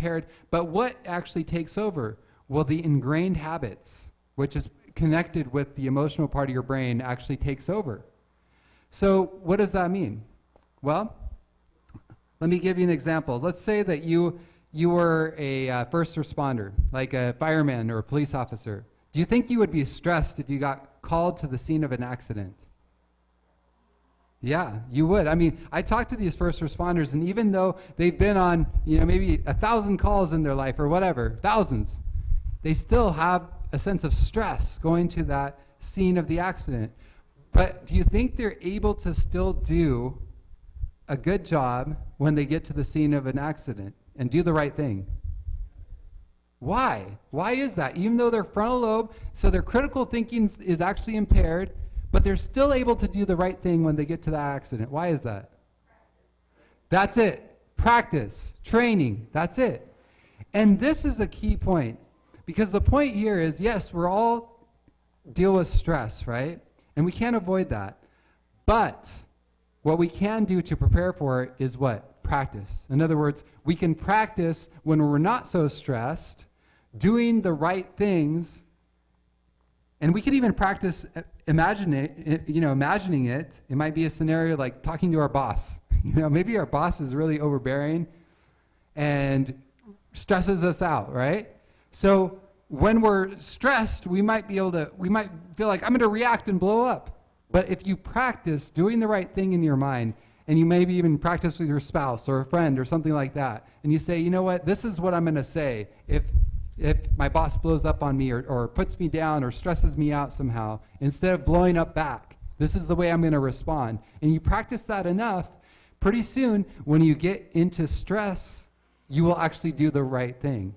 impaired. But what actually takes over? Well, the ingrained habits, which is connected with the emotional part of your brain, actually takes over. So what does that mean? Well, let me give you an example. Let's say that you were a first responder, like a fireman or a police officer. Do you think you would be stressed if you got called to the scene of an accident? Yeah, you would. I mean, I talk to these first responders, and even though they've been on, maybe 1,000 calls in their life or whatever, thousands, they still have a sense of stress going to that scene of the accident. But do you think they're able to still do a good job when they get to the scene of an accident and do the right thing? Why? Why is that? Even though their frontal lobe, so their critical thinking is actually impaired, but they're still able to do the right thing when they get to that accident. Why is that? That's it. Practice, training, that's it. And this is a key point, because the point here is, yes, we're all deal with stress, right? And we can't avoid that. But what we can do to prepare for it is what? Practice. In other words, we can practice when we're not so stressed, doing the right things, and we can even practice imagining it. It might be a scenario like talking to our boss. Maybe our boss is really overbearing and stresses us out, right? So when we're stressed, we might feel like I'm going to react and blow up. But if you practice doing the right thing in your mind, and you maybe even practice with your spouse or a friend or something like that, and you say, you know what, this is what I'm going to say if my boss blows up on me or puts me down or stresses me out somehow, instead of blowing up back, this is the way I'm going to respond. And you practice that enough, pretty soon when you get into stress, you will actually do the right thing.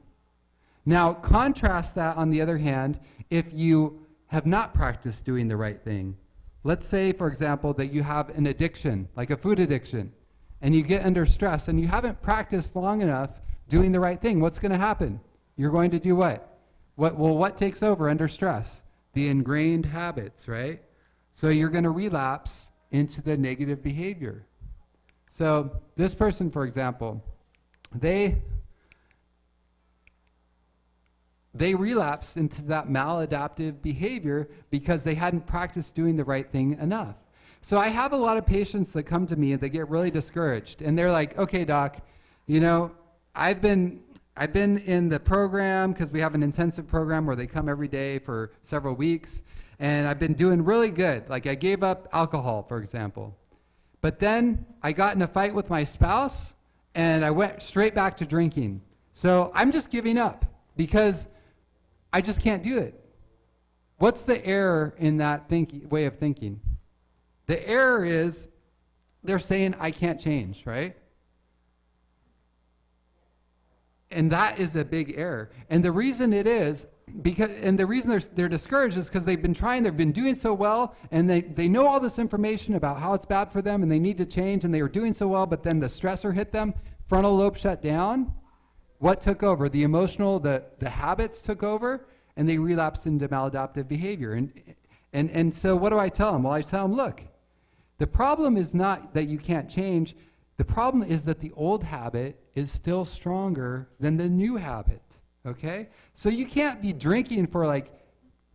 Now, contrast that, on the other hand, if you have not practiced doing the right thing. Let's say, for example, that you have an addiction, like a food addiction, and you get under stress and you haven't practiced long enough doing the right thing. What's going to happen? You're going to do what? What takes over under stress? The ingrained habits, right? So you're going to relapse into the negative behavior. So this person, for example, they relapsed into that maladaptive behavior because they hadn't practiced doing the right thing enough. So I have a lot of patients that come to me and they get really discouraged. And they're like, okay, doc, I've been in the program, because we have an intensive program where they come every day for several weeks, and I've been doing really good. Like I gave up alcohol, for example. But then I got in a fight with my spouse, and I went straight back to drinking. So I'm just giving up because I just can't do it. What's the error in that way of thinking? The error is they're saying I can't change, right? And that is a big error. And the reason it is, the reason they're discouraged is because they've been doing so well, and they know all this information about how it's bad for them, and they need to change, and they were doing so well, but then the stressor hit them, frontal lobe shut down. What took over? The emotional, the habits took over, and they relapsed into maladaptive behavior. And so what do I tell them? Well, I tell them, look, the problem is not that you can't change. The problem is that the old habit is still stronger than the new habit, okay? So you can't be drinking for like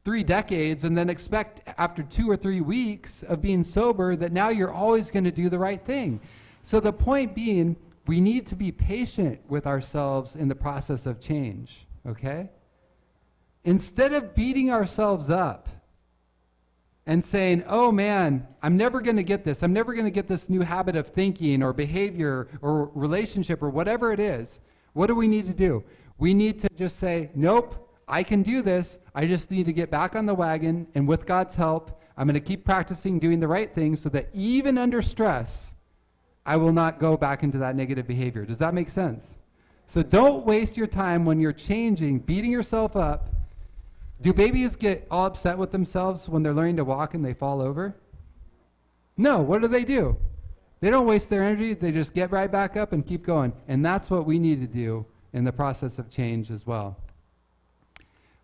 3 decades and then expect after 2 or 3 weeks of being sober that now you're always going to do the right thing. So the point being, we need to be patient with ourselves in the process of change, okay? Instead of beating ourselves up and saying, oh man, I'm never going to get this. I'm never going to get this new habit of thinking or behavior or relationship or whatever it is. What do we need to do? We need to just say, nope, I can do this. I just need to get back on the wagon, and with God's help, I'm going to keep practicing doing the right things so that even under stress, I will not go back into that negative behavior. Does that make sense? So don't waste your time when you're changing, beating yourself up. Do babies get all upset with themselves when they're learning to walk and they fall over? No, what do? They don't waste their energy, they just get right back up and keep going. And that's what we need to do in the process of change as well.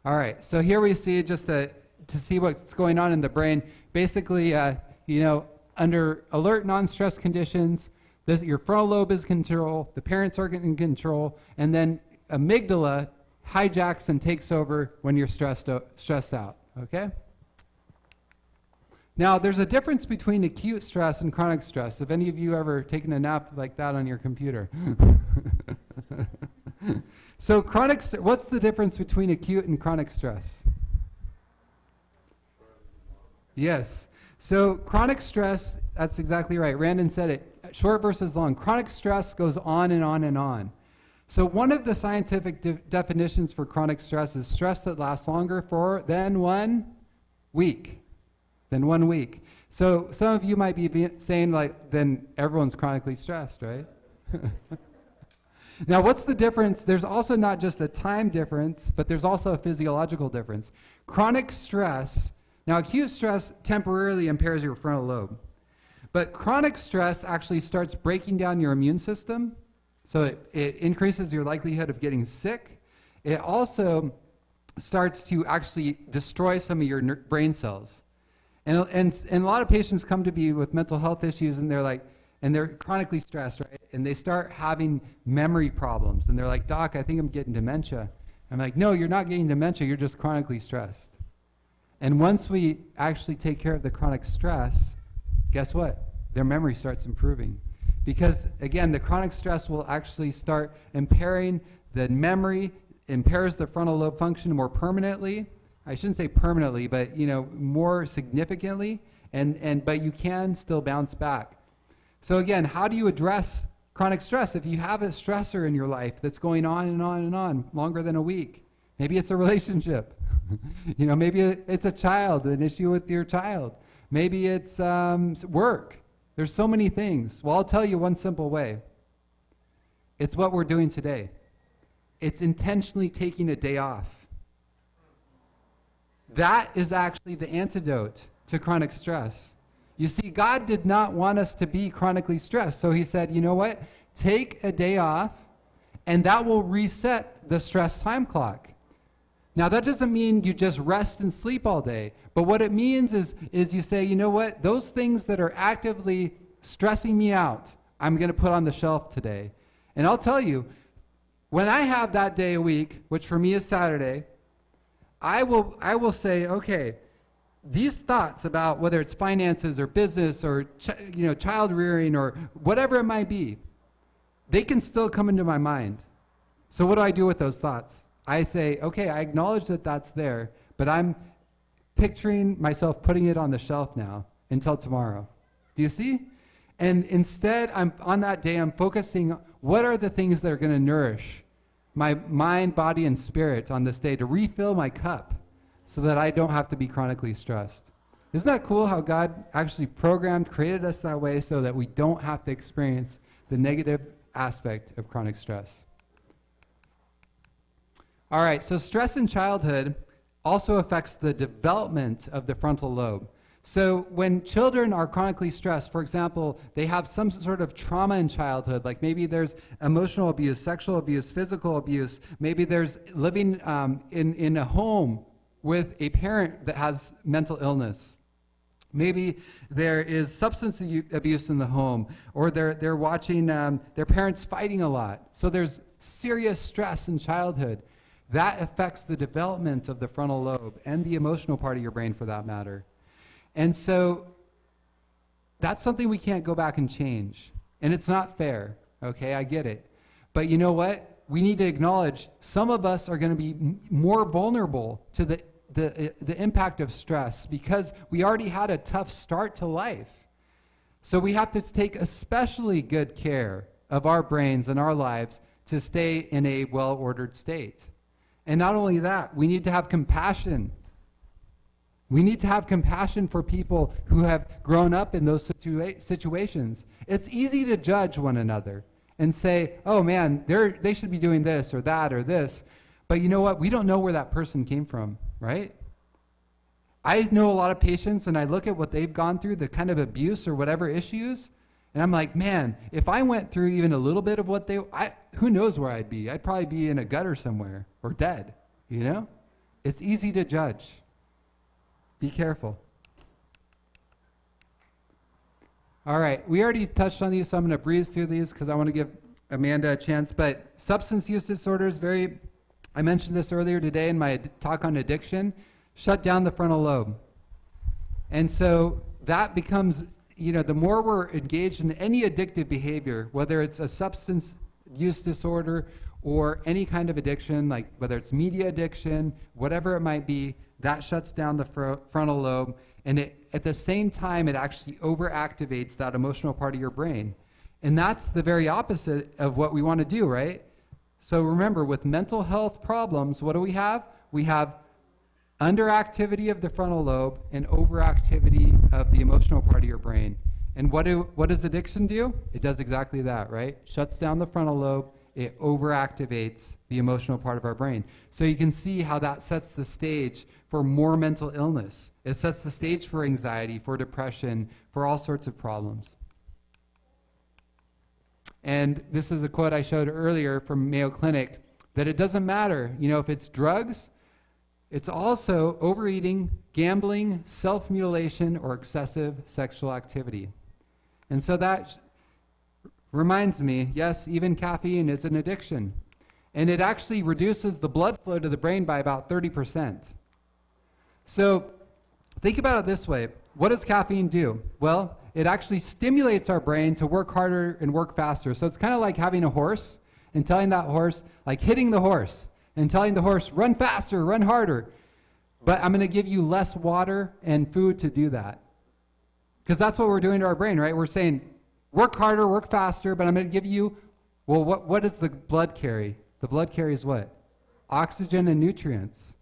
All right, so here we see, just to see what's going on in the brain, basically, under alert non-stress conditions, your frontal lobe is in control, the parents are in control, and then amygdala hijacks and takes over when you're stressed out, okay? Now, there's a difference between acute stress and chronic stress. Have any of you ever taken a nap like that on your computer? So what's the difference between acute and chronic stress? Yes. So chronic stress, that's exactly right. Randon said it, short versus long. Chronic stress goes on and on and on. So one of the scientific definitions for chronic stress is stress that lasts longer than 1 week. So some of you might be saying, like, then everyone's chronically stressed, right? Now, what's the difference? There's also not just a time difference, but there's also a physiological difference. Chronic stress, now acute stress temporarily impairs your frontal lobe, but chronic stress actually starts breaking down your immune system, so it increases your likelihood of getting sick. It also starts to actually destroy some of your brain cells. And a lot of patients come to me with mental health issues, and they're chronically stressed, right? And they start having memory problems, and they're like, "Doc, I think I'm getting dementia." I'm like, "No, you're not getting dementia, you're just chronically stressed." And once we actually take care of the chronic stress, guess what? Their memory starts improving. Because, again, the chronic stress will actually start impairing the memory, impairs the frontal lobe function more permanently. I shouldn't say permanently, but, more significantly, but you can still bounce back. So again, how do you address chronic stress? If you have a stressor in your life that's going on and on and on, longer than a week, maybe it's a relationship. Maybe it's a child, an issue with your child. Maybe it's work. There's so many things. Well, I'll tell you one simple way. It's what we're doing today. It's intentionally taking a day off. That is actually the antidote to chronic stress. You see, God did not want us to be chronically stressed. So he said, you know what? Take a day off, and that will reset the stress time clock. Now, that doesn't mean you just rest and sleep all day. But what it means is you say, you know what? Those things that are actively stressing me out, I'm going to put on the shelf today. And I'll tell you, when I have that day a week, which for me is Saturday, I will say, okay, these thoughts about whether it's finances or business or child rearing or whatever it might be, they can still come into my mind. So what do I do with those thoughts? I say, okay, I acknowledge that that's there, but I'm picturing myself putting it on the shelf now until tomorrow. Do you see? And instead, on that day, I'm focusing, what are the things that are going to nourish my mind, body, and spirit on this day to refill my cup so that I don't have to be chronically stressed. Isn't that cool how God actually created us that way so that we don't have to experience the negative aspect of chronic stress? All right, so stress in childhood also affects the development of the frontal lobe. So when children are chronically stressed, for example, they have some sort of trauma in childhood, like maybe there's emotional abuse, sexual abuse, physical abuse, maybe there's living in a home with a parent that has mental illness. Maybe there is substance abuse in the home, or they're watching their parents fighting a lot. So there's serious stress in childhood. That affects the development of the frontal lobe and the emotional part of your brain for that matter. And so that's something we can't go back and change. And it's not fair, okay? I get it. But you know what? We need to acknowledge some of us are going to be more vulnerable to the impact of stress because we already had a tough start to life. So we have to take especially good care of our brains and our lives to stay in a well-ordered state. And not only that, we need to have compassion. We need to have compassion for people who have grown up in those situations. It's easy to judge one another and say, oh man, they should be doing this or that or this. But you know what? We don't know where that person came from, right? I know a lot of patients and I look at what they've gone through, the kind of abuse or whatever issues, and I'm like, man, if I went through even a little bit of what who knows where I'd be? I'd probably be in a gutter somewhere or dead, you know? It's easy to judge. Be careful. All right, we already touched on these, so I'm going to breeze through these because I want to give Amanda a chance, but substance use disorders, I mentioned this earlier today in my talk on addiction, shut down the frontal lobe. And so that becomes, the more we're engaged in any addictive behavior, whether it's a substance use disorder or any kind of addiction, like whether it's media addiction, whatever it might be, that shuts down the frontal lobe. And at the same time, it actually overactivates that emotional part of your brain. And that's the very opposite of what we want to do, right? So remember, with mental health problems, what do we have? We have underactivity of the frontal lobe and overactivity of the emotional part of your brain. And what does addiction do? It does exactly that, right? Shuts down the frontal lobe. It overactivates the emotional part of our brain. So you can see how that sets the stage for more mental illness. It sets the stage for anxiety, for depression, for all sorts of problems. And this is a quote I showed earlier from Mayo Clinic, that it doesn't matter, if it's drugs, it's also overeating, gambling, self-mutilation, or excessive sexual activity. And so that reminds me, yes, even caffeine is an addiction. And it actually reduces the blood flow to the brain by about 30%. So think about it this way. What does caffeine do? Well, it actually stimulates our brain to work harder and work faster. So it's kind of like having a horse and telling that horse, like hitting the horse and telling the horse, run faster, run harder. But I'm going to give you less water and food to do that. Because that's what we're doing to our brain, right? We're saying, work harder, work faster, but I'm going to give you, well, what does the blood carry? The blood carries what? Oxygen and nutrients.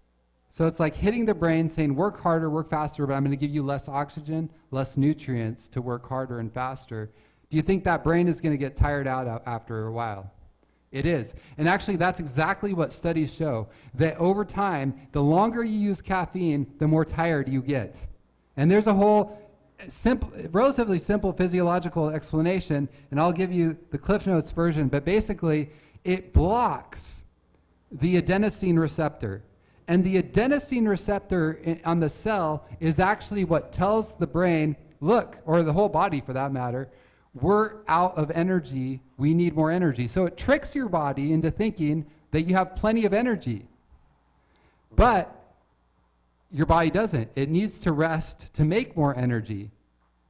So it's like hitting the brain saying, work harder, work faster, but I'm going to give you less oxygen, less nutrients to work harder and faster. Do you think that brain is going to get tired out after a while? It is. And actually, that's exactly what studies show, that over time, the longer you use caffeine, the more tired you get. And there's a whole relatively simple physiological explanation, and I'll give you the Cliff Notes version, but basically, it blocks the adenosine receptor. And the adenosine receptor on the cell is actually what tells the brain, look, or the whole body for that matter, we're out of energy, we need more energy. So it tricks your body into thinking that you have plenty of energy. But your body doesn't. It needs to rest to make more energy.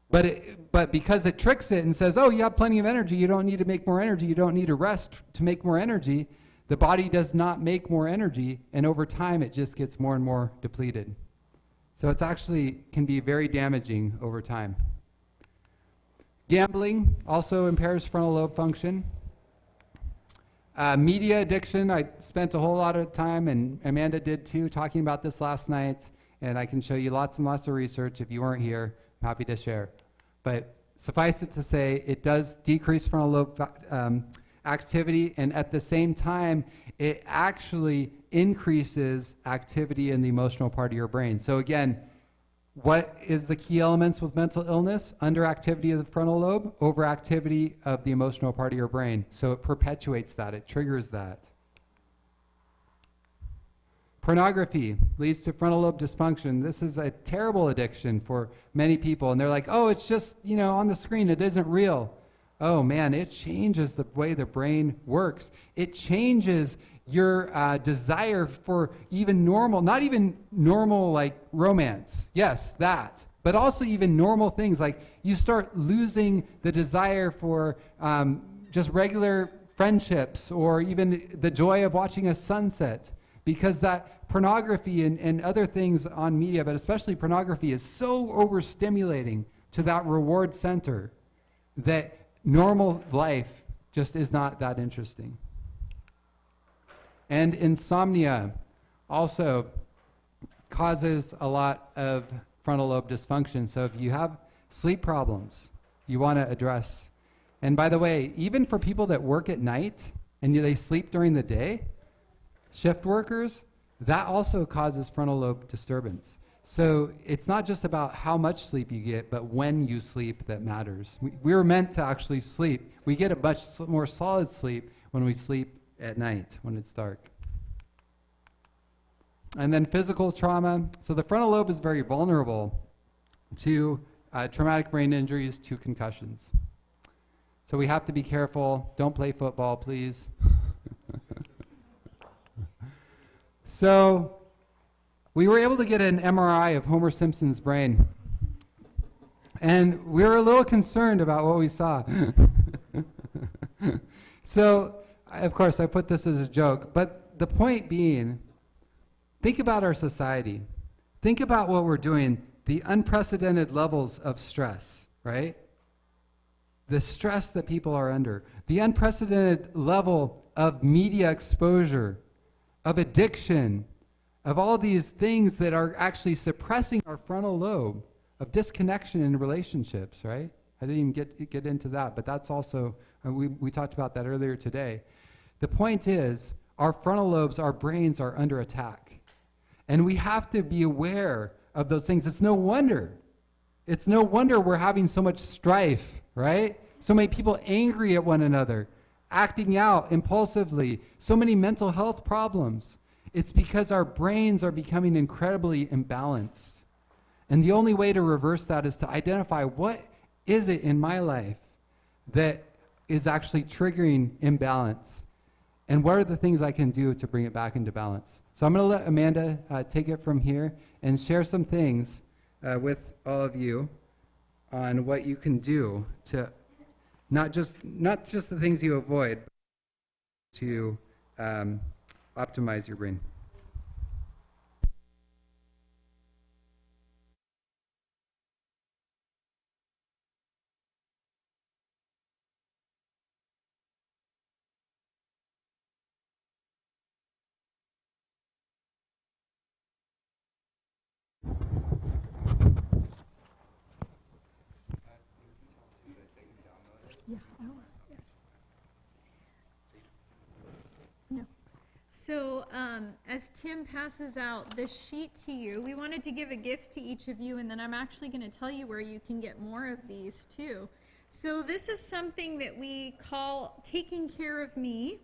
But because it tricks it and says, oh, you have plenty of energy, you don't need to make more energy, you don't need to rest to make more energy, the body does not make more energy, and over time it just gets more and more depleted. So it's actually can be very damaging over time. Gambling also impairs frontal lobe function. Media addiction, I spent a whole lot of time, and Amanda did too, talking about this last night, and I can show you lots and lots of research. If you weren't here, I'm happy to share. But suffice it to say, it does decrease frontal lobe activity, and at the same time, it actually increases activity in the emotional part of your brain. So again, what is the key elements with mental illness? Underactivity of the frontal lobe, overactivity of the emotional part of your brain. So it perpetuates that, it triggers that. Pornography leads to frontal lobe dysfunction. This is a terrible addiction for many people, and they're like, oh, it's just, on the screen, it isn't real. Oh man, it changes the way the brain works. It changes your desire for even normal, not even normal like romance. Yes, that. But also even normal things, like you start losing the desire for just regular friendships or even the joy of watching a sunset, because that pornography and other things on media, but especially pornography, is so overstimulating to that reward center that normal life just is not that interesting. And insomnia also causes a lot of frontal lobe dysfunction. So if you have sleep problems, you want to address. And by the way, even for people that work at night and they sleep during the day, shift workers, that also causes frontal lobe disturbance. So it's not just about how much sleep you get, but when you sleep that matters. We were meant to actually sleep. We get a much more solid sleep when we sleep at night, when it's dark. And then physical trauma. So the frontal lobe is very vulnerable to traumatic brain injuries, to concussions. So we have to be careful. Don't play football, please. So we were able to get an MRI of Homer Simpson's brain. And we were a little concerned about what we saw. So, of course, I put this as a joke. But the point being, think about our society. Think about what we're doing, the unprecedented levels of stress, right? The stress that people are under, the unprecedented level of media exposure, of addiction, of all these things that are actually suppressing our frontal lobe, of disconnection in relationships, right? I didn't even get into that, but that's also, we talked about that earlier today. The point is, our frontal lobes, our brains are under attack. And we have to be aware of those things. It's no wonder we're having so much strife, right? So many people angry at one another, acting out impulsively, so many mental health problems. It's because our brains are becoming incredibly imbalanced. And the only way to reverse that is to identify what is it in my life that is actually triggering imbalance, and what are the things I can do to bring it back into balance. So I'm going to let Amanda take it from here and share some things with all of you on what you can do to not just the things you avoid, but to optimize your brain. Yeah, I will. Yeah. No. So as Tim passes out this sheet to you, we wanted to give a gift to each of you, and then I'm actually going to tell you where you can get more of these too. So this is something that we call Taking Care of Me,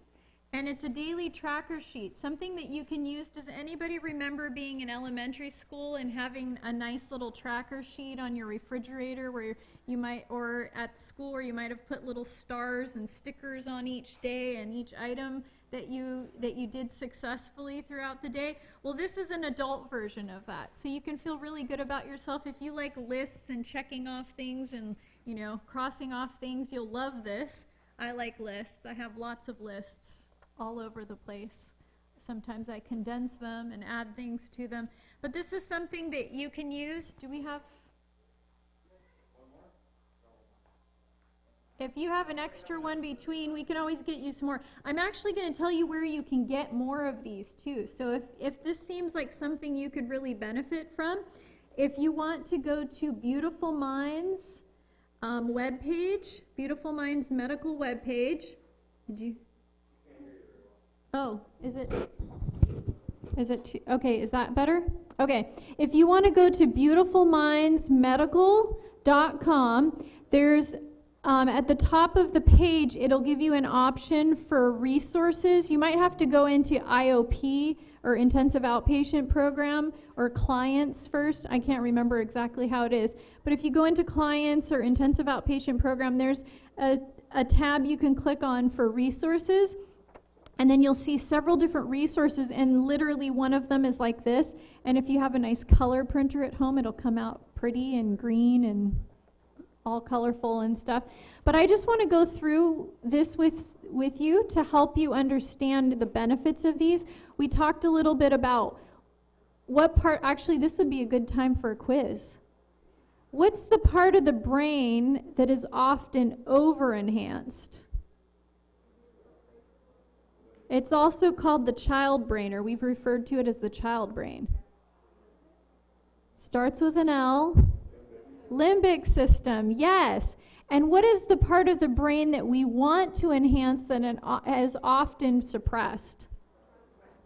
and it's a daily tracker sheet, something that you can use. Does anybody remember being in elementary school and having a nice little tracker sheet on your refrigerator where you might, or at school where you might have put little stars and stickers on each day and each item that you did successfully throughout the day? Well, this is an adult version of that. So you can feel really good about yourself. If you like lists and checking off things and, you know, crossing off things, you'll love this. I like lists. I have lots of lists all over the place. Sometimes I condense them and add things to them. But this is something that you can use. Do we have? If you have an extra one between, we can always get you some more. I'm actually going to tell you where you can get more of these too. So if this seems like something you could really benefit from, if you want to go to Beautiful Minds webpage, Beautiful Minds medical webpage. Did you? Oh, is it okay, is that better? Okay, if you want to go to beautifulmindsmedical.com, there's at the top of the page, it'll give you an option for resources. You might have to go into IOP, or intensive outpatient program, or clients first. I can't remember exactly how it is. But if you go into clients or intensive outpatient program, there's a tab you can click on for resources. And then you'll see several different resources, and literally one of them is like this. And if you have a nice color printer at home, it'll come out pretty and green and all colorful and stuff. But I just want to go through this with you to help you understand the benefits of these. We talked a little bit about what part, actually this would be a good time for a quiz. What's the part of the brain that is often over-enhanced? It's also called the child brain, or we've referred to it as the child brain. Starts with an L. Limbic system, yes. And what is the part of the brain that we want to enhance that is often suppressed?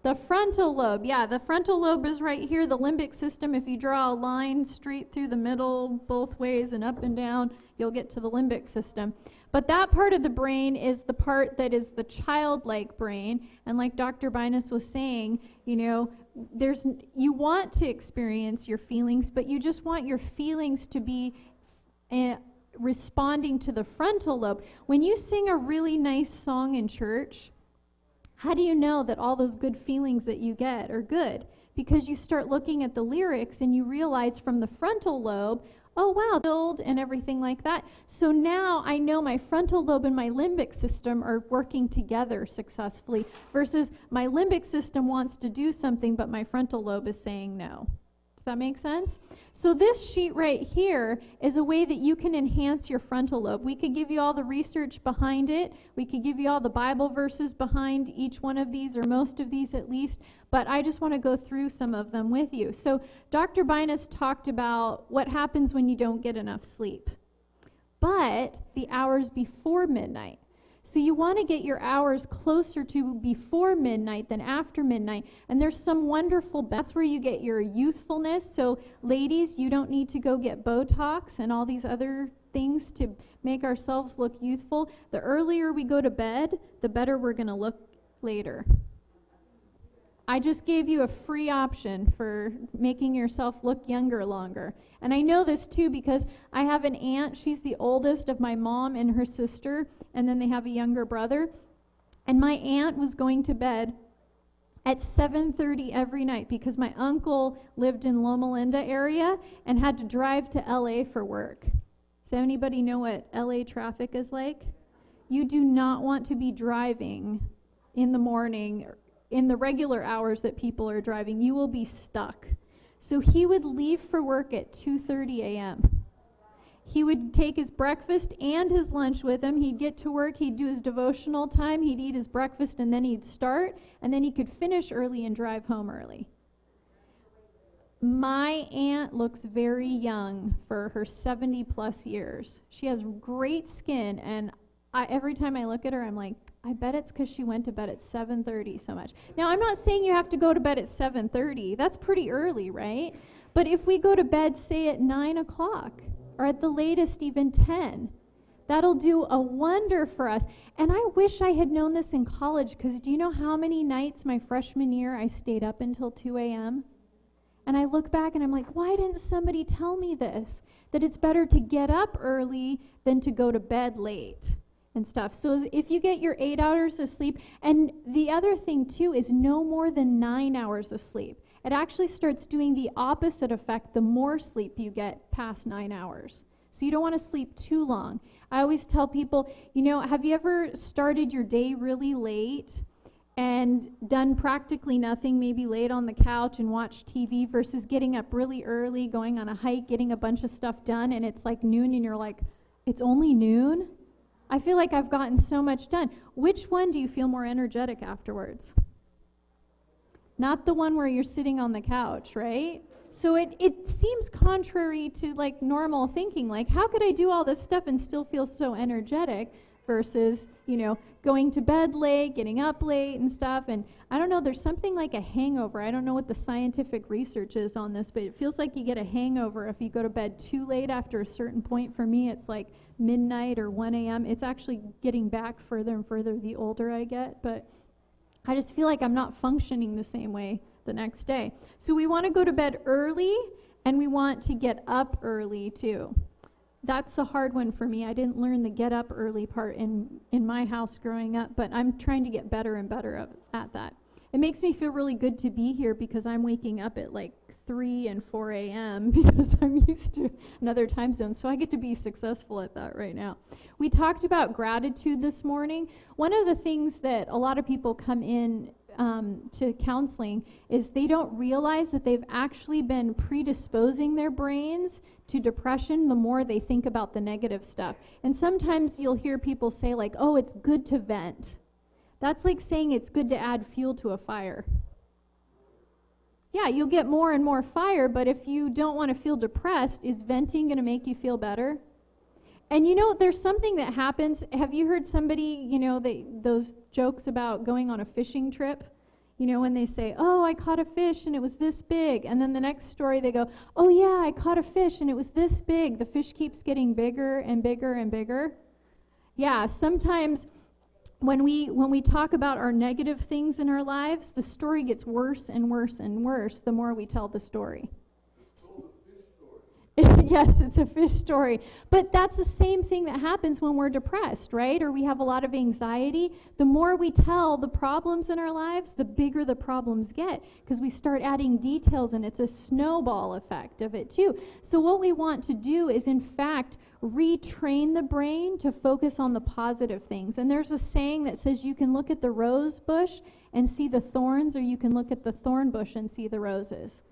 The frontal lobe, yeah, the frontal lobe is right here. The limbic system, if you draw a line straight through the middle, both ways and up and down, you'll get to the limbic system. But that part of the brain is the part that is the childlike brain. And like Dr. Binus was saying, you know, you want to experience your feelings, but you just want your feelings to be responding to the frontal lobe. When you sing a really nice song in church, how do you know that all those good feelings that you get are good? Because you start looking at the lyrics and you realize from the frontal lobe, oh wow, build and everything like that. So now I know my frontal lobe and my limbic system are working together successfully versus my limbic system wants to do something but my frontal lobe is saying no. Does that make sense? So this sheet right here is a way that you can enhance your frontal lobe. We could give you all the research behind it. We could give you all the Bible verses behind each one of these, or most of these at least, but I just want to go through some of them with you. So Dr. Binus talked about what happens when you don't get enough sleep, but the hours before midnight. So you want to get your hours closer to before midnight than after midnight. And there's some wonderful, that's where you get your youthfulness. So ladies, you don't need to go get Botox and all these other things to make ourselves look youthful. The earlier we go to bed, the better we're going to look later. I just gave you a free option for making yourself look younger longer. And I know this too because I have an aunt, she's the oldest of my mom and her sister, and then they have a younger brother. And my aunt was going to bed at 7:30 every night because my uncle lived in Loma Linda area and had to drive to LA for work. Does anybody know what LA traffic is like? You do not want to be driving in the morning in the regular hours that people are driving. You will be stuck. So he would leave for work at 2:30 a.m. He would take his breakfast and his lunch with him. He'd get to work, he'd do his devotional time, he'd eat his breakfast, and then he'd start, and then he could finish early and drive home early. My aunt looks very young for her 70 plus years. She has great skin, and every time I look at her, I'm like, I bet it's because she went to bed at 7:30 so much. Now, I'm not saying you have to go to bed at 7:30. That's pretty early, right? But if we go to bed, say, at 9 o'clock, or at the latest even 10, that'll do a wonder for us. And I wish I had known this in college, because do you know how many nights my freshman year I stayed up until 2 a.m.? And I look back and I'm like, why didn't somebody tell me this? That it's better to get up early than to go to bed late and stuff. So if you get your 8 hours of sleep, and the other thing too is no more than 9 hours of sleep. It actually starts doing the opposite effect the more sleep you get past 9 hours. So you don't want to sleep too long. I always tell people, have you ever started your day really late and done practically nothing, maybe laid on the couch and watched TV, versus getting up really early, going on a hike, getting a bunch of stuff done, and it's like noon and you're like, it's only noon? I feel like I've gotten so much done. Which one do you feel more energetic afterwards? Not the one where you're sitting on the couch, right? So it seems contrary to like normal thinking. Like, how could I do all this stuff and still feel so energetic versus, going to bed late, getting up late and stuff. And I don't know, there's something like a hangover. I don't know what the scientific research is on this, but it feels like you get a hangover if you go to bed too late after a certain point. For me, it's like midnight or 1 a.m. It's actually getting back further and further the older I get, but I just feel like I'm not functioning the same way the next day. So we want to go to bed early, and we want to get up early too. That's a hard one for me. I didn't learn the get up early part in my house growing up, but I'm trying to get better and better at that. It makes me feel really good to be here because I'm waking up at like 3 and 4 a.m. because I'm used to another time zone, so I get to be successful at that right now. We talked about gratitude this morning. One of the things that a lot of people come in to counseling is they don't realize that they've actually been predisposing their brains to depression the more they think about the negative stuff. And sometimes you'll hear people say like, oh, it's good to vent. That's like saying it's good to add fuel to a fire. Yeah, you'll get more and more fire, but if you don't want to feel depressed, is venting going to make you feel better? And there's something that happens. Have you heard somebody, those jokes about going on a fishing trip? When they say, oh, I caught a fish and it was this big. And then the next story they go, oh yeah, I caught a fish and it was this big. The fish keeps getting bigger and bigger and bigger. Yeah, sometimes when we talk about our negative things in our lives, the story gets worse and worse and worse the more we tell the story. Yes, it's a fish story. But that's the same thing that happens when we're depressed, right? Or we have a lot of anxiety. The more we tell the problems in our lives, the bigger the problems get, because we start adding details, and it's a snowball effect of it too. So what we want to do is, in fact, retrain the brain to focus on the positive things. And there's a saying that says you can look at the rose bush and see the thorns, or you can look at the thorn bush and see the roses.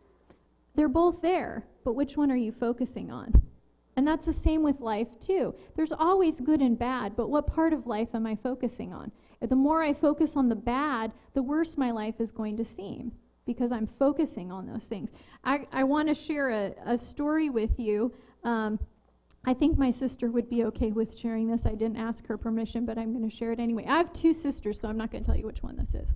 They're both there, but which one are you focusing on? And that's the same with life too. There's always good and bad, but what part of life am I focusing on? The more I focus on the bad, the worse my life is going to seem, because I'm focusing on those things. I want to share a story with you. I think my sister would be okay with sharing this. I didn't ask her permission, but I'm going to share it anyway. I have two sisters, so I'm not going to tell you which one this is.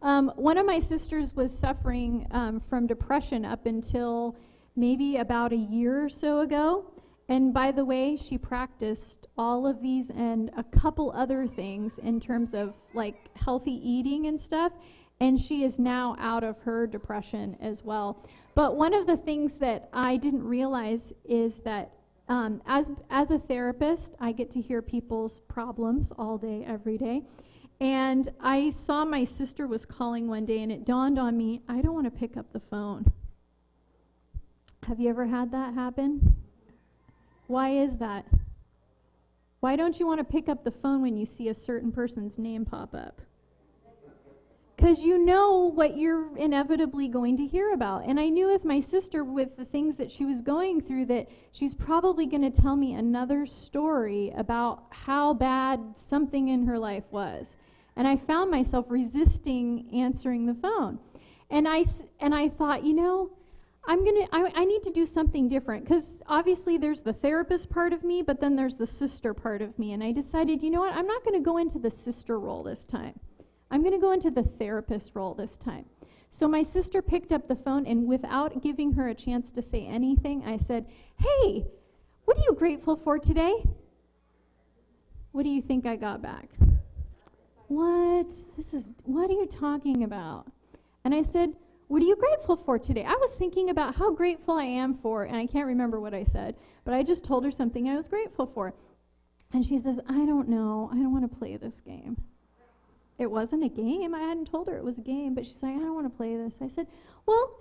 One of my sisters was suffering from depression up until maybe about a year or so ago. And by the way, she practiced all of these and a couple other things in terms of like healthy eating and stuff. And she is now out of her depression as well. But one of the things that I didn't realize is that as a therapist, I get to hear people's problems all day, every day. And I saw my sister was calling one day, and it dawned on me, I don't want to pick up the phone. Have you ever had that happen? Why is that? Why don't you want to pick up the phone when you see a certain person's name pop up? Because you know what you're inevitably going to hear about. And I knew with my sister, with the things that she was going through, that she's probably going to tell me another story about how bad something in her life was. And I found myself resisting answering the phone. And I thought, you know, I need to do something different, because obviously there's the therapist part of me, but then there's the sister part of me. And I decided, you know what, I'm not going to go into the sister role this time. I'm going to go into the therapist role this time. So my sister picked up the phone, and without giving her a chance to say anything, I said, hey, what are you grateful for today? What do you think I got back? What are you talking about? And I said, what are you grateful for today? I was thinking about how grateful I am for, and I can't remember what I said, but I just told her something I was grateful for. And she says, I don't know. I don't want to play this game. It wasn't a game. I hadn't told her it was a game, but she's like, I don't want to play this. I said, well,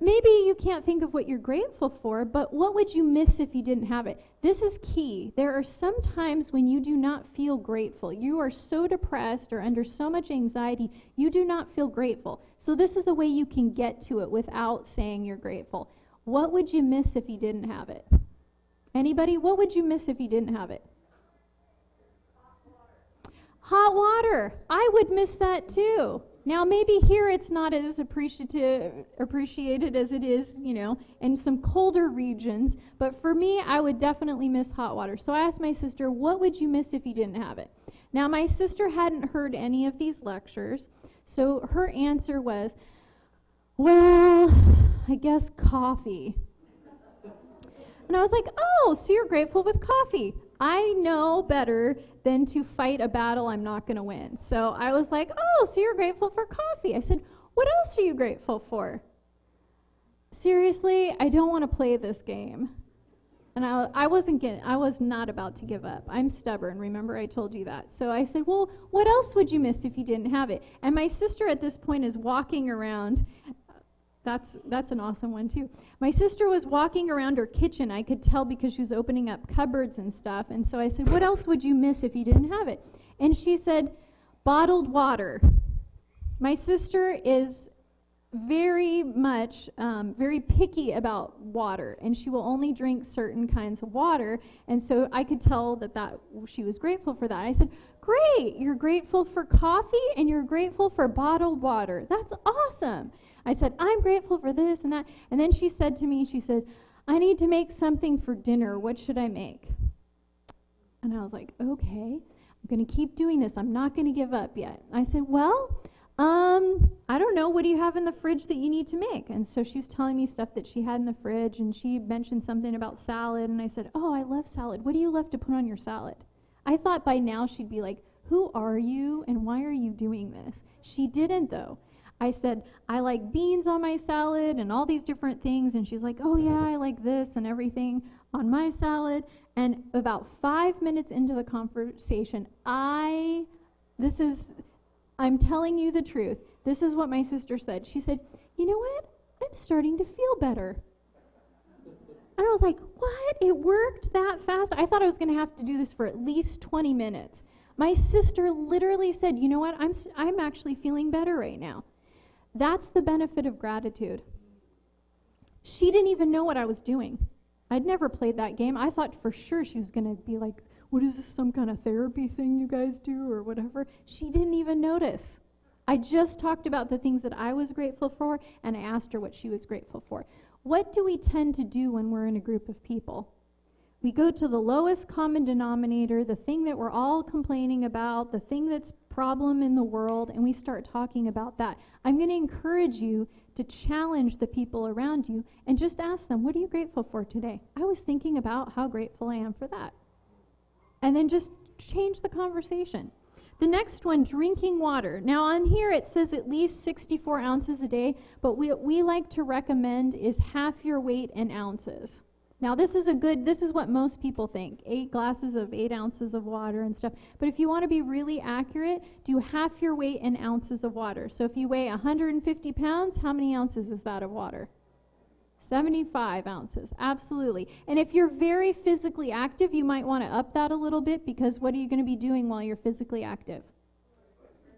maybe you can't think of what you're grateful for, but what would you miss if you didn't have it? This is key. There are some times when you do not feel grateful. You are so depressed or under so much anxiety, you do not feel grateful. So this is a way you can get to it without saying you're grateful. What would you miss if you didn't have it? Anybody? What would you miss if you didn't have it? Hot water. I would miss that too. Now, maybe here it's not as appreciated as it is, you know, in some colder regions, but for me, I would definitely miss hot water. So I asked my sister, what would you miss if you didn't have it? Now, my sister hadn't heard any of these lectures, so her answer was, well, I guess coffee. And I was like, oh, so you're grateful with coffee. I know better than to fight a battle I'm not going to win. So I was like, oh, so you're grateful for coffee. I said, what else are you grateful for? Seriously, I don't want to play this game. And I was not about to give up. I'm stubborn. Remember, I told you that. So I said, well, what else would you miss if you didn't have it? And my sister at this point is walking around. That's an awesome one too. My sister was walking around her kitchen. I could tell because she was opening up cupboards and stuff. And so I said, what else would you miss if you didn't have it? And she said, bottled water. My sister is very much, very picky about water, and she will only drink certain kinds of water. And so I could tell that she was grateful for that. I said, great, you're grateful for coffee and you're grateful for bottled water. That's awesome. I said, I'm grateful for this and that. And then she said to me, she said, I need to make something for dinner. What should I make? And I was like, okay, I'm going to keep doing this. I'm not going to give up yet. I said, well, I don't know. What do you have in the fridge that you need to make? And so she was telling me stuff that she had in the fridge, and she mentioned something about salad. And I said, oh, I love salad. What do you love to put on your salad? I thought by now she'd be like, who are you and why are you doing this? She didn't, though. I said, I like beans on my salad and all these different things. And she's like, oh yeah, I like this and everything on my salad. And about 5 minutes into the conversation, I'm telling you the truth. This is what my sister said. She said, you know what? I'm starting to feel better. And I was like, what? It worked that fast? I thought I was going to have to do this for at least 20 minutes. My sister literally said, you know what? I'm actually feeling better right now. That's the benefit of gratitude. She didn't even know what I was doing. I'd never played that game. I thought for sure she was going to be like, what is this, some kind of therapy thing you guys do or whatever? She didn't even notice. I just talked about the things that I was grateful for, and I asked her what she was grateful for. What do we tend to do when we're in a group of people? We go to the lowest common denominator, the thing that we're all complaining about, the thing that's problem in the world, and we start talking about that. I'm going to encourage you to challenge the people around you and just ask them, what are you grateful for today? I was thinking about how grateful I am for that. And then just change the conversation. The next one, drinking water. Now on here it says at least 64 ounces a day, but what we like to recommend is half your weight in ounces. Now this is what most people think, 8 glasses of 8 ounces of water and stuff. But if you want to be really accurate, do half your weight in ounces of water. So if you weigh 150 pounds, how many ounces is that of water? 75 ounces, absolutely. And if you're very physically active, you might want to up that a little bit, because what are you going to be doing while you're physically active?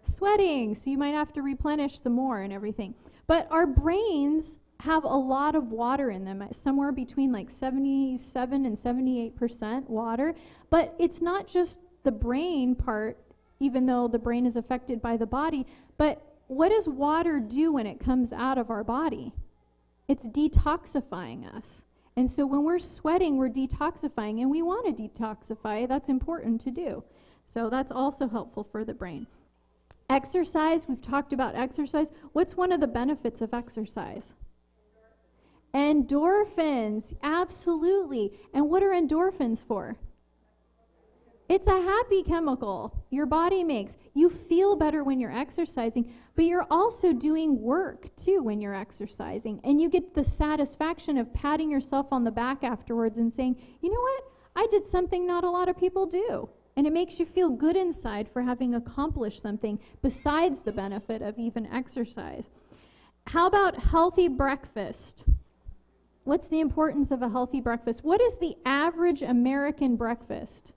Sweating, so you might have to replenish some more and everything. But our brains have a lot of water in them, somewhere between like 77 and 78% water. But it's not just the brain part, even though the brain is affected by the body, but what does water do when it comes out of our body? It's detoxifying us. And so when we're sweating, we're detoxifying, and we want to detoxify. That's important to do. So that's also helpful for the brain. Exercise, we've talked about exercise. What's one of the benefits of exercise? Endorphins, absolutely. And what are endorphins for? It's a happy chemical your body makes. You feel better when you're exercising, but you're also doing work too when you're exercising. And you get the satisfaction of patting yourself on the back afterwards and saying, you know what? I did something not a lot of people do. And it makes you feel good inside for having accomplished something besides the benefit of even exercise. How about healthy breakfast? What's the importance of a healthy breakfast? What is the average American breakfast?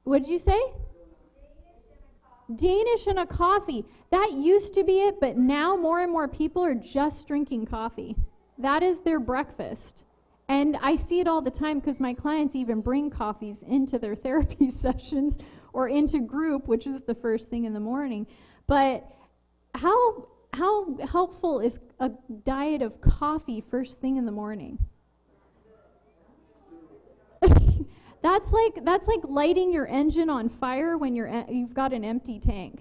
What did you say? Danish and a coffee. That used to be it, but now more and more people are just drinking coffee. That is their breakfast. And I see it all the time because my clients even bring coffees into their therapy sessions or into group, which is the first thing in the morning. But how helpful is a diet of coffee first thing in the morning? That's like lighting your engine on fire when you've got an empty tank.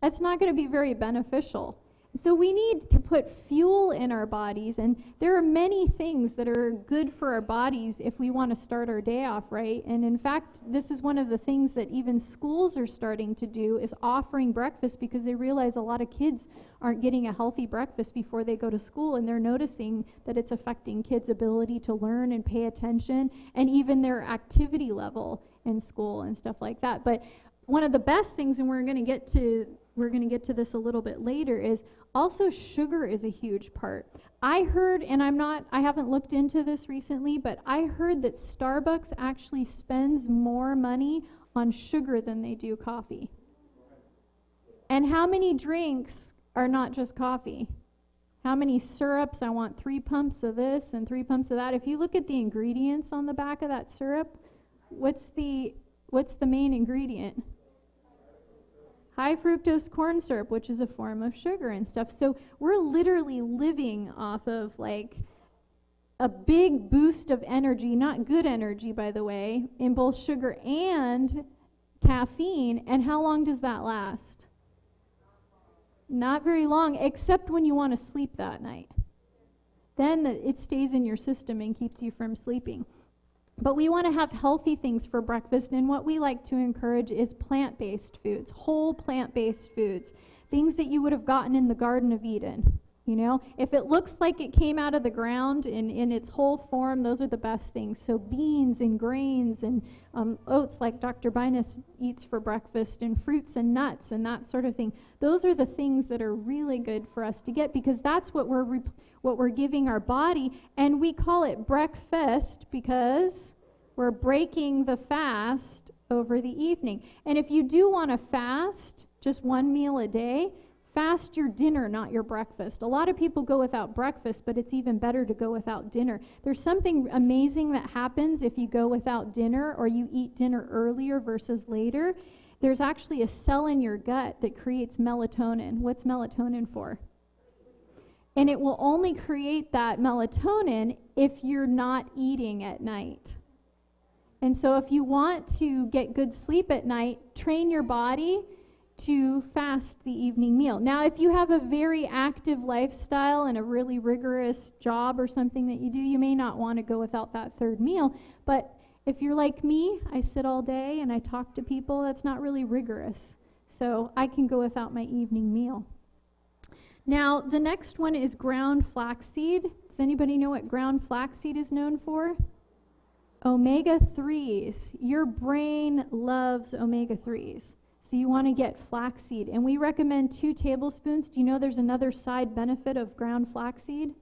That's not going to be very beneficial. So we need to put fuel in our bodies, and there are many things that are good for our bodies if we want to start our day off right. And in fact, this is one of the things that even schools are starting to do, is offering breakfast, because they realize a lot of kids aren't getting a healthy breakfast before they go to school, and they're noticing that it's affecting kids' ability to learn and pay attention, and even their activity level in school and stuff like that. But one of the best things, and we're going to get to this a little bit later, is also sugar is a huge part. I heard, and I haven't looked into this recently, but I heard that Starbucks actually spends more money on sugar than they do coffee. And how many drinks are not just coffee? How many syrups? I want 3 pumps of this and 3 pumps of that. If you look at the ingredients on the back of that syrup, what's the main ingredient? High fructose corn syrup, which is a form of sugar and stuff. So we're literally living off of like a big boost of energy, not good energy, by the way, in both sugar and caffeine. And how long does that last? Not very long, except when you want to sleep that night. Then it stays in your system and keeps you from sleeping. But we want to have healthy things for breakfast, and what we like to encourage is plant-based foods, whole plant-based foods, things that you would have gotten in the Garden of Eden. You know, if it looks like it came out of the ground in its whole form, those are the best things. So beans and grains and oats like Dr. Binus eats for breakfast, and fruits and nuts and that sort of thing. Those are the things that are really good for us to get, because that's what we're giving our body. And we call it breakfast because we're breaking the fast over the evening. And if you do want to fast just one meal a day, fast your dinner, not your breakfast. A lot of people go without breakfast, but it's even better to go without dinner. There's something amazing that happens if you go without dinner or you eat dinner earlier versus later. There's actually a cell in your gut that creates melatonin. What's melatonin for? And it will only create that melatonin if you're not eating at night. And so if you want to get good sleep at night, train your body to fast the evening meal. Now, if you have a very active lifestyle and a really rigorous job or something that you do, you may not want to go without that third meal. But if you're like me, I sit all day and I talk to people, that's not really rigorous. So I can go without my evening meal. Now, the next one is ground flaxseed. Does anybody know what ground flaxseed is known for? Omega-3s. Your brain loves omega-3s. So you want to get flaxseed. And we recommend 2 tablespoons. Do you know there's another side benefit of ground flaxseed?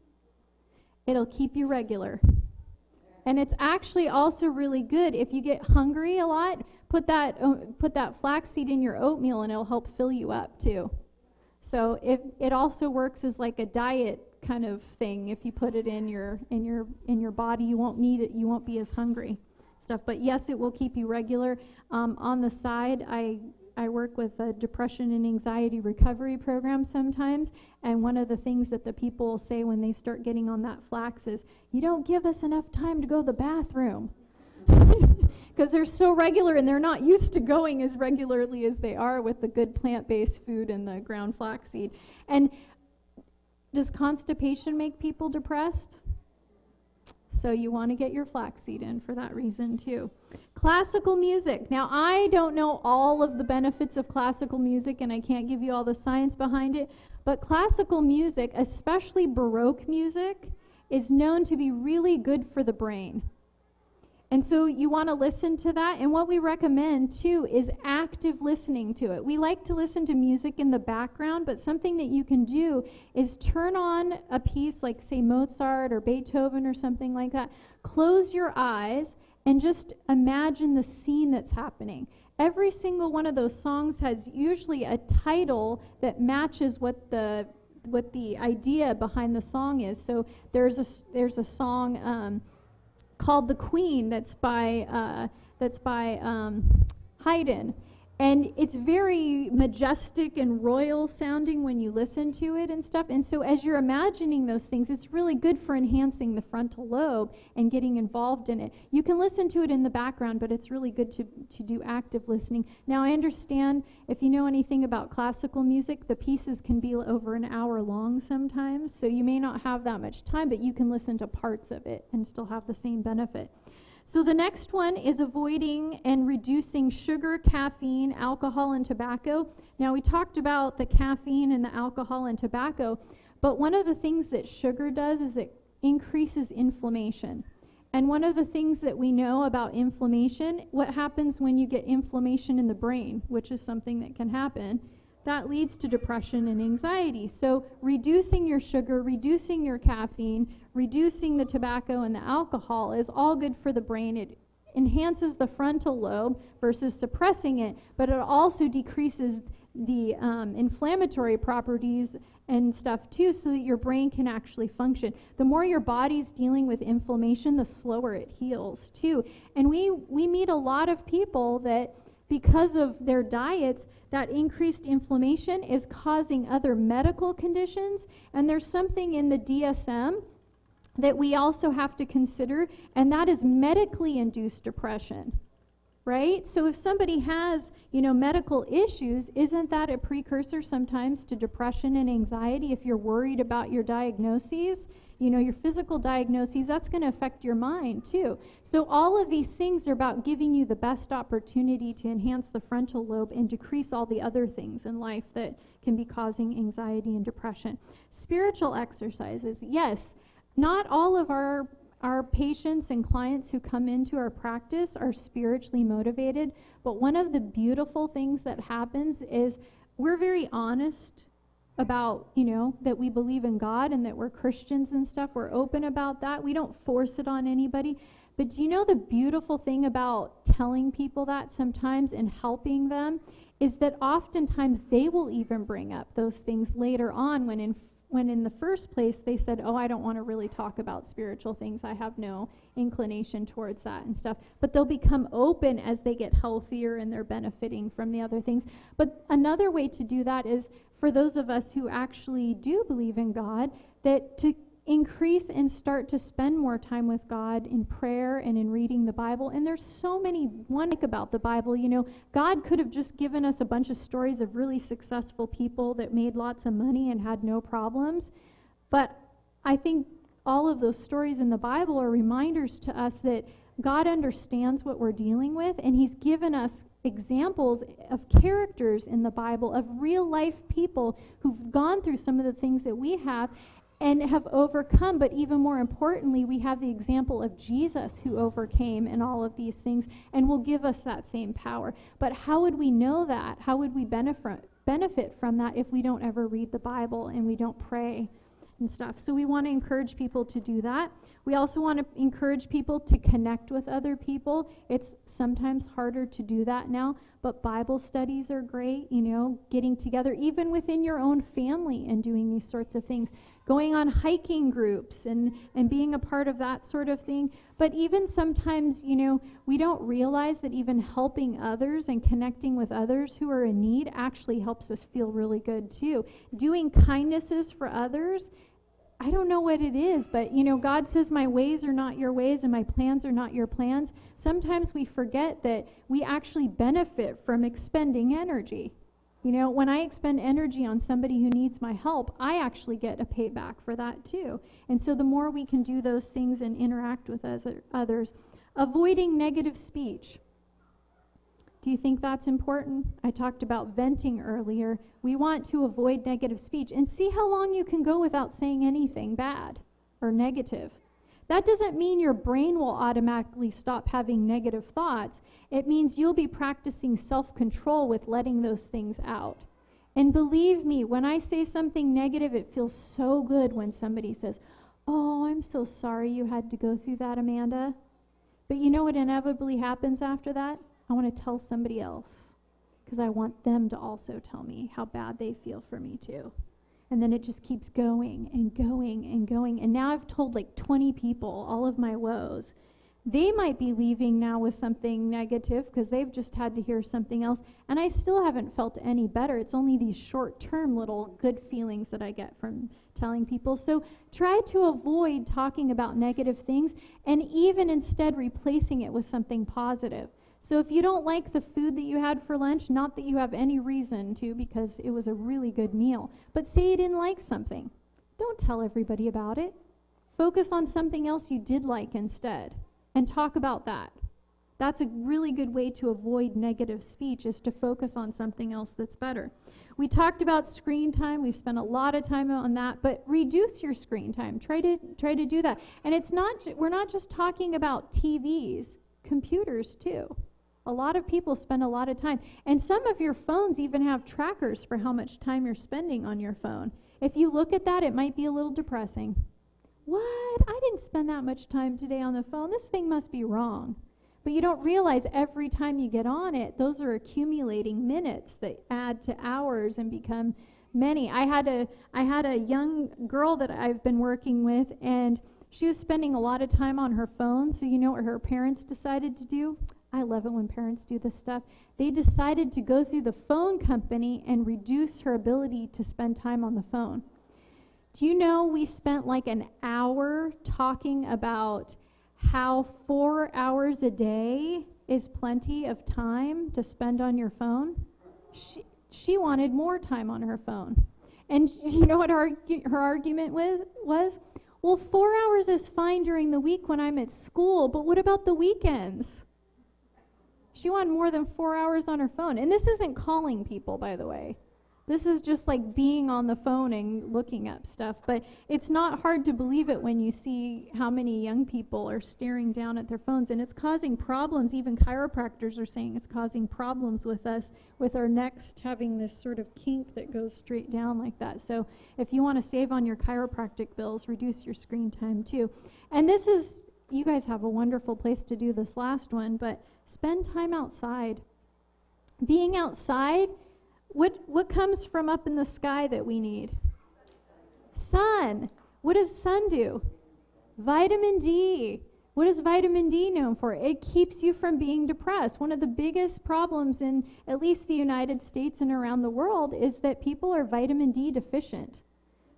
It'll keep you regular. And it's actually also really good if you get hungry a lot, put that flaxseed in your oatmeal and it'll help fill you up too. So it also works as like a diet kind of thing. If you put it in your body, you won't need it, you won't be as hungry. Stuff. But yes, it will keep you regular. On the side, I work with a depression and anxiety recovery program sometimes, and one of the things that the people say when they start getting on that flax is, you don't give us enough time to go to the bathroom. Because they're so regular and they're not used to going as regularly as they are with the good plant-based food and the ground flaxseed. And does constipation make people depressed? So you want to get your flaxseed in for that reason too. Classical music. Now, I don't know all of the benefits of classical music, and I can't give you all the science behind it, but classical music, especially Baroque music, is known to be really good for the brain. And so you want to listen to that, and what we recommend too is active listening to it. We like to listen to music in the background, but something that you can do is turn on a piece like, say, Mozart or Beethoven or something like that. Close your eyes and just imagine the scene that's happening. Every single one of those songs has usually a title that matches what the idea behind the song is. So there's a song called "The Queen" that's by Haydn, and it's very majestic and royal sounding when you listen to it and stuff. And so as you're imagining those things, it's really good for enhancing the frontal lobe and getting involved in it. You can listen to it in the background, but it's really good to do active listening. Now, I understand if you know anything about classical music, the pieces can be over an hour long sometimes, so you may not have that much time, but you can listen to parts of it and still have the same benefit. So the next one is avoiding and reducing sugar, caffeine, alcohol, and tobacco. Now, we talked about the caffeine and the alcohol and tobacco, but one of the things that sugar does is it increases inflammation. And one of the things that we know about inflammation, what happens when you get inflammation in the brain, which is something that can happen, that leads to depression and anxiety. So reducing your sugar, reducing your caffeine, reducing the tobacco and the alcohol is all good for the brain. It enhances the frontal lobe versus suppressing it, but it also decreases the inflammatory properties and stuff too, so that your brain can actually function. The more your body's dealing with inflammation, the slower it heals too. And we meet a lot of people that, because of their diets, that increased inflammation is causing other medical conditions. And there's something in the DSM that we also have to consider, and that is medically induced depression. right? So if somebody has, medical issues, isn't that a precursor sometimes to depression and anxiety if you're worried about your diagnoses? Your physical diagnoses, that's going to affect your mind too. So all of these things are about giving you the best opportunity to enhance the frontal lobe and decrease all the other things in life that can be causing anxiety and depression. Spiritual exercises, yes, not all of our patients and clients who come into our practice are spiritually motivated, but one of the beautiful things that happens is we're very honest about, that we believe in God and that we're Christians and stuff. We're open about that. We don't force it on anybody. But do you know the beautiful thing about telling people that sometimes and helping them is that oftentimes they will even bring up those things later on when in the first place they said, oh, I don't want to really talk about spiritual things. I have no inclination towards that and stuff. But they'll become open as they get healthier and they're benefiting from the other things. But another way to do that is for those of us who actually do believe in God, that to increase and start to spend more time with God in prayer and in reading the Bible. And there's so many one thing about the Bible, God could have just given us a bunch of stories of really successful people that made lots of money and had no problems. But I think all of those stories in the Bible are reminders to us that God understands what we're dealing with, and he's given us examples of characters in the Bible, of real life people who've gone through some of the things that we have and have overcome. But even more importantly, we have the example of Jesus who overcame in all of these things and will give us that same power. But how would we know that? How would we benefit from that if we don't ever read the Bible and we don't pray and stuff? So we want to encourage people to do that. We also want to encourage people to connect with other people. It's sometimes harder to do that now, but Bible studies are great, getting together even within your own family and doing these sorts of things. Going on hiking groups and being a part of that sort of thing. But even sometimes, we don't realize that even helping others and connecting with others who are in need actually helps us feel really good too. Doing kindnesses for others, I don't know what it is, but God says my ways are not your ways and my plans are not your plans. Sometimes we forget that we actually benefit from expending energy. When I expend energy on somebody who needs my help, I actually get a payback for that too. And so the more we can do those things and interact with others, avoiding negative speech. Do you think that's important? I talked about venting earlier. We want to avoid negative speech and see how long you can go without saying anything bad or negative. That doesn't mean your brain will automatically stop having negative thoughts. It means you'll be practicing self-control with letting those things out. And believe me, when I say something negative, it feels so good when somebody says, oh, I'm so sorry you had to go through that, Amanda. But you know what inevitably happens after that? I want to tell somebody else because I want them to also tell me how bad they feel for me too. And then it just keeps going and going and going. And now I've told like 20 people all of my woes. They might be leaving now with something negative because they've just had to hear something else. And I still haven't felt any better. It's only these short-term little good feelings that I get from telling people. So try to avoid talking about negative things and even instead replacing it with something positive. So if you don't like the food that you had for lunch, not that you have any reason to because it was a really good meal, but say you didn't like something. Don't tell everybody about it. Focus on something else you did like instead and talk about that. That's a really good way to avoid negative speech, is to focus on something else that's better. We talked about screen time. We've spent a lot of time on that, but reduce your screen time. Try to do that. And we're not just talking about TVs, computers too. A lot of people spend a lot of time. And some of your phones even have trackers for how much time you're spending on your phone. If you look at that, it might be a little depressing. What? I didn't spend that much time today on the phone. This thing must be wrong. But you don't realize every time you get on it, those are accumulating minutes that add to hours and become many. I had a young girl that I've been working with, and she was spending a lot of time on her phone. So you know what her parents decided to do? I love it when parents do this stuff. They decided to go through the phone company and reduce her ability to spend time on the phone. Do you know we spent like an hour talking about how 4 hours a day is plenty of time to spend on your phone. She wanted more time on her phone. And you know what her argument was? Well, 4 hours is fine during the week when I'm at school, but what about the weekends? She wanted more than 4 hours on her phone. And this isn't calling people, by the way. This is just like being on the phone and looking up stuff. But it's not hard to believe it when you see how many young people are staring down at their phones. And it's causing problems. Even chiropractors are saying it's causing problems with us, with our necks having this sort of kink that goes straight down like that. So if you want to save on your chiropractic bills, reduce your screen time too. And this is, you guys have a wonderful place to do this last one, but spend time outside. Being outside, what comes from up in the sky that we need? Sun. What does sun do? Vitamin D. What is vitamin D known for? It keeps you from being depressed. One of the biggest problems in at least the United States and around the world is that people are vitamin D deficient.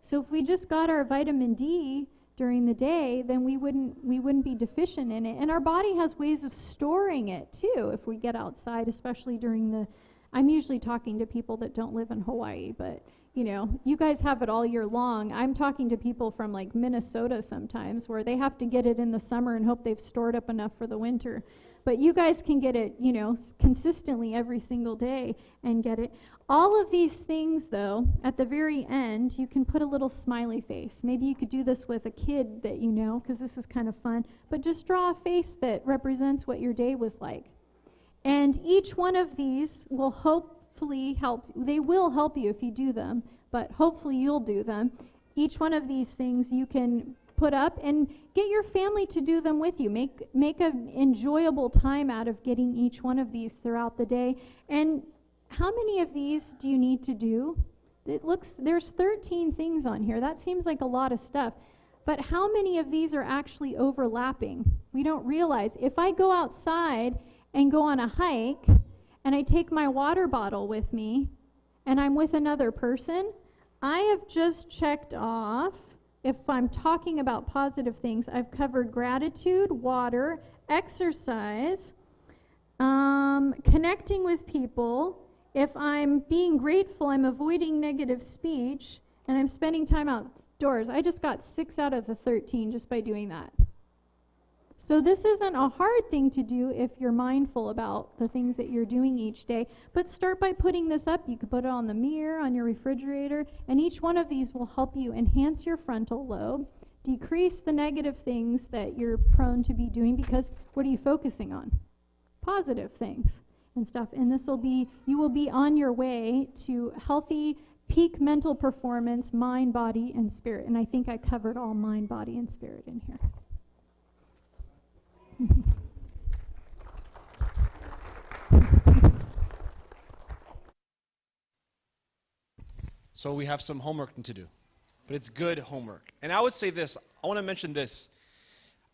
So if we just got our vitamin D during the day, then we wouldn't be deficient in it. And our body has ways of storing it too if we get outside, especially during the, I'm usually talking to people that don't live in Hawaii, but you know, you guys have it all year long. I'm talking to people from like Minnesota sometimes where they have to get it in the summer and hope they've stored up enough for the winter. But you guys can get it, you know, consistently every single day and get it. All of these things, though, at the very end, you can put a little smiley face. Maybe you could do this with a kid that you know, because this is kind of fun. But just draw a face that represents what your day was like. And each one of these will hopefully help. They will help you if you do them, but hopefully you'll do them. Each one of these things you can put up and get your family to do them with you. Make an enjoyable time out of getting each one of these throughout the day. And how many of these do you need to do? There's 13 things on here. That seems like a lot of stuff. But how many of these are actually overlapping? We don't realize. If I go outside and go on a hike, and I take my water bottle with me, and I'm with another person, I have just checked off, if I'm talking about positive things, I've covered gratitude, water, exercise, connecting with people. If I'm being grateful, I'm avoiding negative speech, and I'm spending time outdoors. I just got 6 out of the 13 just by doing that. So this isn't a hard thing to do if you're mindful about the things that you're doing each day, but start by putting this up. You could put it on the mirror, on your refrigerator, and each one of these will help you enhance your frontal lobe, decrease the negative things that you're prone to be doing, because what are you focusing on? Positive things and stuff. And this will be, you will be on your way to healthy peak mental performance, mind, body, and spirit. And I think I covered all mind, body, and spirit in here. So we have some homework to do, but it's good homework. And I would say this, I want to mention this.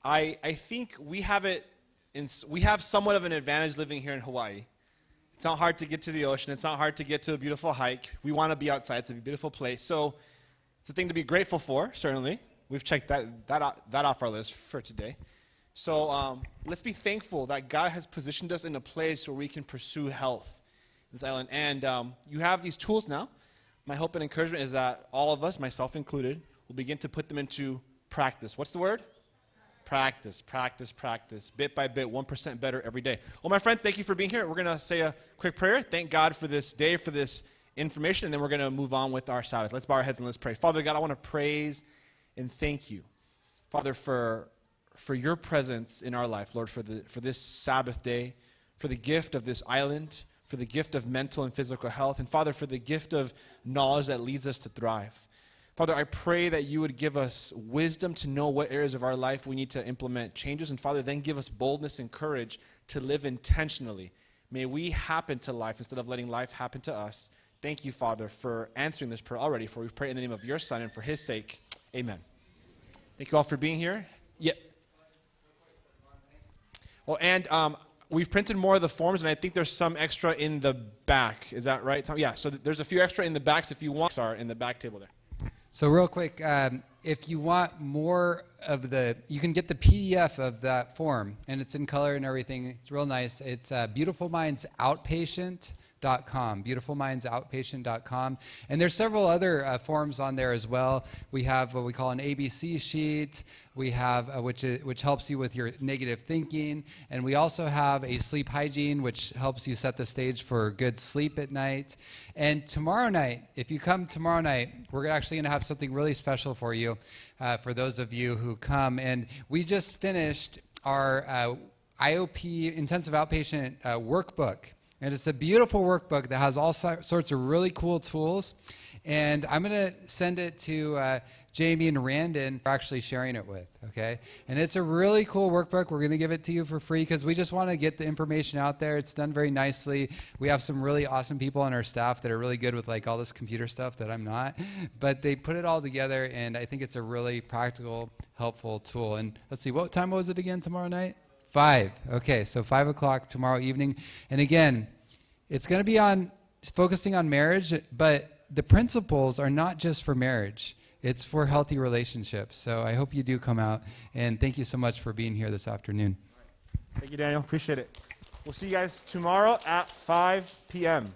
I think we have somewhat of an advantage living here in Hawaii. It's not hard to get to the ocean. It's not hard to get to a beautiful hike. We want to be outside. It's a beautiful place. So it's a thing to be grateful for, certainly. We've checked that off our list for today. So let's be thankful that God has positioned us in a place where we can pursue health in this island. And you have these tools now. My hope and encouragement is that all of us, myself included, will begin to put them into practice. What's the word? Practice, practice, practice. Bit by bit, 1% better every day. Well, my friends, thank you for being here. We're going to say a quick prayer. Thank God for this day, for this information, and then we're going to move on with our Sabbath. Let's bow our heads and let's pray. Father God, I want to praise and thank you, Father, for your presence in our life, Lord, for this Sabbath day, for the gift of this island, for the gift of mental and physical health, and Father, for the gift of knowledge that leads us to thrive. Father, I pray that you would give us wisdom to know what areas of our life we need to implement changes, and Father, then give us boldness and courage to live intentionally. May we happen to life instead of letting life happen to us. Thank you, Father, for answering this prayer already, for we pray in the name of your Son and for his sake. Amen. Thank you all for being here. Yep. Oh, and we've printed more of the forms, and I think there's some extra in the back. Is that right, Tom? Yeah, so there's a few extra in the back, so if you want, are in the back table there. So real quick, if you want more of you can get the PDF of that form, and it's in color and everything. It's real nice. It's beautifulmindsoutpatient.com, beautifulmindsoutpatient.com. And there's several other forms on there as well. We have what we call an ABC sheet. We have which helps you with your negative thinking, and we also have a sleep hygiene, which helps you set the stage for good sleep at night. And tomorrow night, if you come tomorrow night, we're actually going to have something really special for you, for those of you who come. And we just finished our IOP, Intensive Outpatient workbook. And it's a beautiful workbook that has all sorts of really cool tools. And I'm going to send it to Jamie and Randon are actually sharing it with, okay? And it's a really cool workbook. We're going to give it to you for free because we just want to get the information out there. It's done very nicely. We have some really awesome people on our staff that are really good with like all this computer stuff that I'm not. But they put it all together, and I think it's a really practical, helpful tool. And let's see, what time was it again tomorrow night? 5. Okay, so 5 o'clock tomorrow evening. And again, it's going to be focusing on marriage, but the principles are not just for marriage. It's for healthy relationships. So I hope you do come out, and thank you so much for being here this afternoon. Thank you, Daniel. Appreciate it. We'll see you guys tomorrow at 5 p.m.